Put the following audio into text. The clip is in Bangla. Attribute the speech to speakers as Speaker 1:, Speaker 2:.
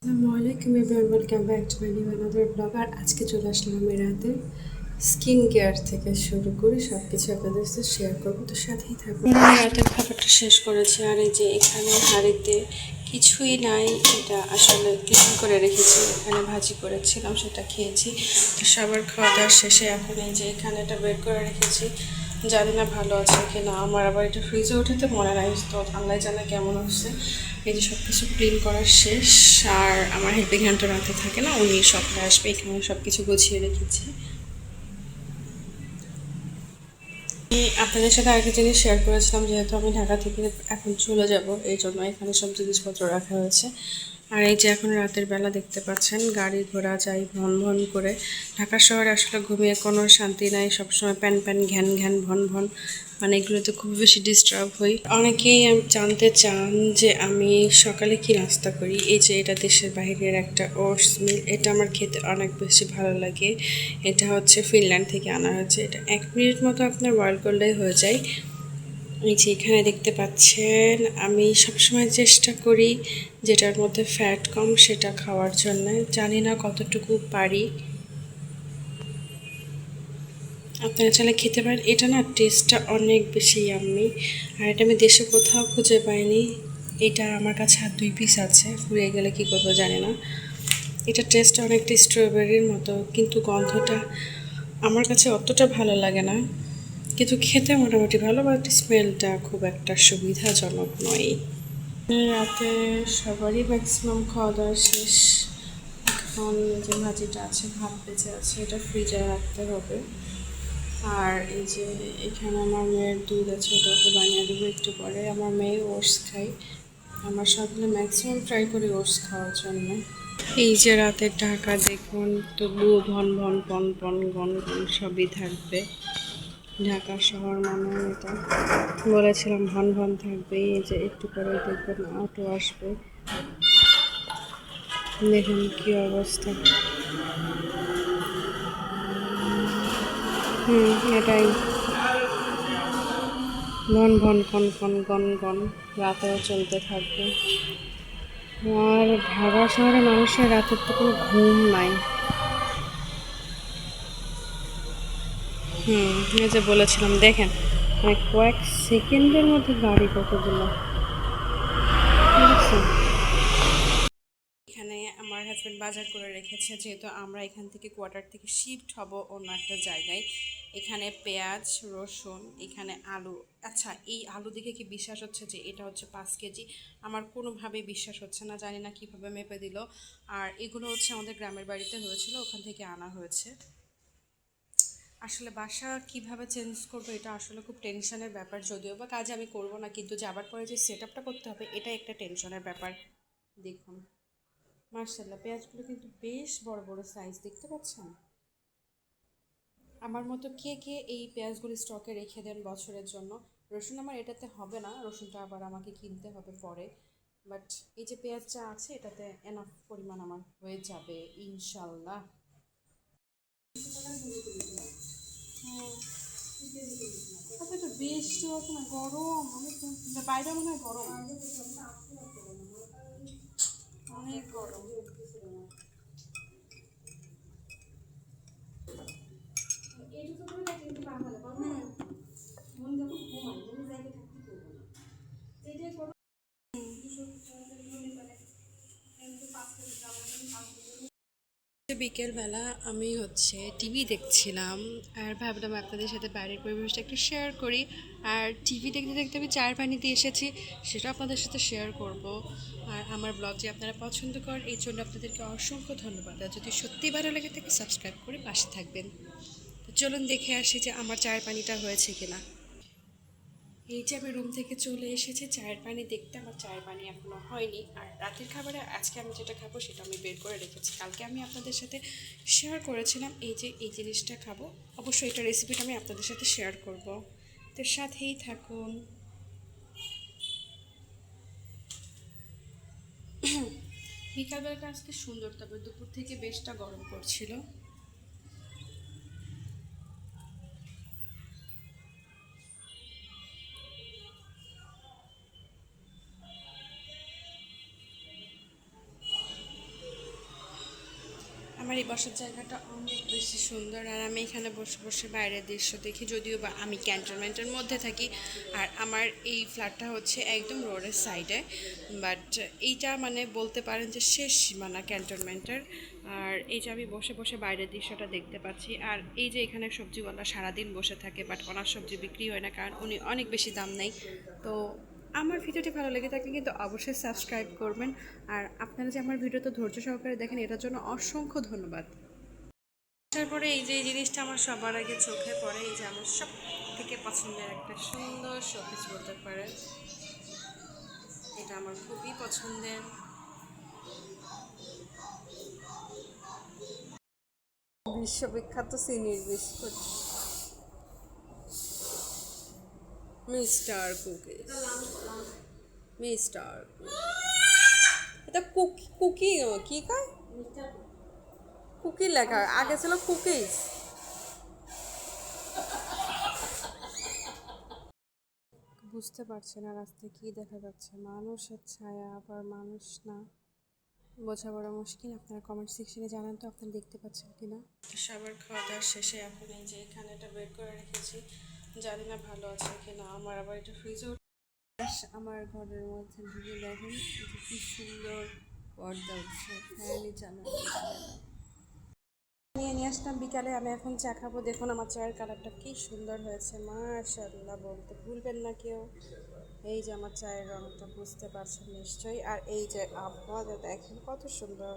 Speaker 1: আসসালামু আলাইকুম everyone, welcome back to my new another blog. আর আজকে চলে আসলাম আমি রাতে স্কিন কেয়ার থেকে শুরু করে সব কিছু আপনাদের সাথে শেয়ার করবো, তো সাথেই থাকবো। আমি রাতের খাবারটা শেষ করেছি, আর এই যে এখানে হাঁড়িতে কিছুই নাই, এটা আসলে ক্লিন করে রেখেছি। এখানে ভাজি করেছিলাম, সেটা খেয়েছি। তো সবার খাওয়া দাওয়ার শেষে এখন এই যে এখানে এটা বের করে রেখেছি। জানি না ভালো আছে কি না, আমার আবার এটা ফ্রিজে উঠাতে মনে নাই, তো আল্লাহ জানে কেমন হচ্ছে। এই যে সব কিছু ক্লিন করার শেষ। আর আমার হেল্পিং হ্যান্ড তো রাতে থাকে না, উনি সকালে আসবে। এখানে সব কিছু গুছিয়ে রেখেছি। আমি আপনাদের সাথে আরেকটা জিনিস শেয়ার করেছিলাম, যেহেতু আমি ঢাকা থেকে এখন চলে যাব, এই জন্য এখানে সব জিনিসপত্র রাখা হয়েছে। আর এই যে এখন রাতের বেলা দেখতে পাচ্ছেন গাড়ি ঘোড়া যায় ভন ভন করে। ঢাকা শহরে আসলে ঘুমিয়ে কোনো শান্তি নাই, সবসময় প্যান প্যান ঘ্যান ঘ্যান ভন ভন, মানে এগুলোতে খুব বেশি ডিস্টার্ব হই। অনেকেই জানতে চান যে আমি সকালে কি নাস্তা করি। এই যে এটা দেশের বাইরের একটা ওটস মিল, এটা আমার খেতে অনেক বেশি ভালো লাগে। এটা হচ্ছে ফিনল্যান্ড থেকে আনা হয়েছে। এটা 1 মিনিট মতো আপনার বয়েল করলেই হয়ে যায়। এই যে এখানে দেখতে পাচ্ছেন, আমি সবসময় চেষ্টা করি যেটার মধ্যে ফ্যাট কম সেটা খাওয়ার জন্য। জানি না কতটুকু পারি, আপনারা চাইলে খেতে পারেন। এটা না টেস্টটা অনেক বেশি ইয়াম্মি, আর এটা আমি দেশে কোথাও খুঁজে পাইনি। এটা আমার কাছে আর 2 পিস আছে, ফুরিয়ে গেলে কী করবো জানি না। এটা টেস্টটা অনেকটা স্ট্রবেরির মতো, কিন্তু গন্ধটা আমার কাছে অতটা ভালো লাগে না। কিন্তু খেতে মোটামুটি ভালো, বাট স্মেলটা খুব একটা সুবিধাজনক নয়। রাতে সবারই ম্যাক্সিমাম খাওয়া দাওয়া শেষ। এখন যে ভাজিটা আছে, ভাত বেঁচে আছে, এটা ফ্রিজে রাখতে হবে। আর এই যে এখানে আমার মেয়ের দুধ আছে, ওটাকে বানিয়ে দেবো একটু পরে। আমার মেয়ে ওটস খাই, আমার সকালে ম্যাক্সিমাম ট্রাই করি ওটস খাওয়ার জন্য। এই যে রাতের ঢাকা দেখুন, তবুও ভন ভন পন পন গন গন সবই থাকবে। ঢাকা শহর মানে এটা বলেছিলাম ভন ভন থাকবে। এই যে একটু পরে দেখবেন অটো আসবে, দেখুন কি অবস্থা। এটাই ভন ভন কন কন গন গন রাতেও চলতে থাকবে। আর ঢাকা শহরে মানুষের রাতের তো কোনো ঘুম নাই। এই যে বলেছিলাম দেখেন, মানে কয়েক সেকেন্ডের মধ্যে গাড়ি কতগুলো, ঠিক আছে। এখানে আমার হাজব্যান্ড বাজার করে রেখেছে, যেহেতু আমরা এখান থেকে কোয়ার্টার থেকে শিফট হব অন্য একটা জায়গায়। এখানে পেঁয়াজ, রসুন, এখানে আলু। আচ্ছা, এই আলু দেখে কি বিশ্বাস হচ্ছে যে এটা হচ্ছে 5 কেজি? আমার কোনোভাবেই বিশ্বাস হচ্ছে না, জানি না কীভাবে মেপে দিল। আর এগুলো হচ্ছে আমাদের গ্রামের বাড়িতে হয়েছিল, ওখান থেকে আনা হয়েছে। আসলে বাসা কিভাবে চেঞ্জ করবো, এটা আসলে খুব টেনশনের ব্যাপার। যদিও বা কাজ আমি করব না, কিন্তু যাবার পরে যে সেট আপটা করতে হবে, এটা একটা টেনশনের ব্যাপার। দেখুন, মার্শাল্লাহ পেঁয়াজগুলো কিন্তু বেশ বড় বড় সাইজ, দেখতে পাচ্ছেন। আমার মতো কে কে এই পেঁয়াজগুলো স্টকে রেখে দেন বছরের জন্য? রসুন আমার এটাতে হবে না, রসুনটা আবার আমাকে কিনতে হবে পরে। বাট এই যে পেঁয়াজটা আছে, এটাতে এনাফ পরিমাণ আমার হয়ে যাবে ইনশাল্লাহ। তারপরে তো বৃষ্টি হচ্ছে না, গরম অনেক, বাইরে মনে হয় গরম, অনেক গরম। বিকেলবেলা আমি হচ্ছে টিভি দেখছিলাম, আর ভাবলাম আপনাদের সাথে বাইরের পরিবেশটা একটু শেয়ার করি। আর টিভি দেখতে দেখতে আমি চায়ের পানিতে এসেছি, সেটা আপনাদের সাথে শেয়ার করব। আর আমার ব্লগ যে আপনারা পছন্দ করেন, এই জন্য আপনাদেরকে অসংখ্য ধন্যবাদ। আর যদি সত্যি ভালো লেগে থাকে, সাবস্ক্রাইব করে পাশে থাকবেন। তো চলুন দেখে আসি যে আমার চায়ের পানিটা হয়েছে কিনা। এই যে আমি রুম থেকে চলে এসেছি চায়ের পানি দেখতে, আমার চায়ের পানি এখনও হয়নি। আর রাতের খাবারে আজকে আমি যেটা খাবো সেটা আমি বের করে রেখেছি, কালকে আমি আপনাদের সাথে শেয়ার করেছিলাম এই যে এই জিনিসটা খাবো। অবশ্যই এটা রেসিপিটা আমি আপনাদের সাথে শেয়ার করব, তো সাথেই থাকুন। বিকালবেলাটা আজকে সুন্দর, তবে দুপুর থেকে বেশটা গরম পড়ছিল। আমার এই বসার জায়গাটা অনেক বেশি সুন্দর, আর আমি এখানে বসে বসে বাইরের দৃশ্য দেখি। যদিও বা আমি ক্যান্টনমেন্টের মধ্যে থাকি, আর আমার এই ফ্ল্যাটটা হচ্ছে একদম রোডের সাইডে, বাট এইটা মানে বলতে পারেন যে শেষ সীমানা ক্যান্টনমেন্টের। আর এই যে আমি বসে বসে বাইরের দৃশ্যটা দেখতে পাচ্ছি, আর এই যে এখানে সবজিওয়ালা সারাদিন বসে থাকে, বাট ওনার সবজি বিক্রি হয় না, কারণ উনি অনেক বেশি দাম নেয়। তো আমার ভিডিওটি ভালো লেগে থাকলে কিন্তু অবশ্যই সাবস্ক্রাইব করবেন। আর আপনারা যে আমার ভিডিওতে ধৈর্য সহকারে দেখেন, এটার জন্য অসংখ্য ধন্যবাদ। তারপরে এই যে এই জিনিসটা আমার সবার আগে চোখে পড়ে, এই যে আমার সব থেকে পছন্দের একটা সুন্দর শোপিস বলতে পারেন। এটা আমার খুবই পছন্দের। বিশ্ববিখ্যাত চিনির বিস্কুট মিস্টার কুকিজ। মিস্টার এটা কুকি কুকি কি কয়, কুকি লেখা, আগে ছিল কুকিজ। বুঝতে পারছি না রাস্তায় কি দেখা যাচ্ছে, মানুষের ছায়া আবার মানুষ না, বোঝা বড় মুশকিল। আপনারা কমেন্ট সেকশনে জানান তো আপনারা দেখতে পাচ্ছেন কিনা। সবার খাওয়া দাওয়ার শেষে এখন এই যে এখানে এটা বের করে রেখেছি, জানি না ভালো আছে কিনা। আমার আবার এটা ফ্রিজে, আমার ঘরের মধ্যে ঢুকে দেখেন কি সুন্দর পর্দা উঠছে, ফ্যানই চালানো নিয়ে আসলাম বিকালে। আমি এখন চা খাবো। দেখুন আমার চায়ের কালারটা কি সুন্দর হয়েছে, মাশাআল্লাহ, বলতে ভুলবেন না কেউ। এই যে আমার চায়ের রঙটা বুঝতে পারছেন নিশ্চয়ই। আর এই যে আপনারা দেখেন কত সুন্দর।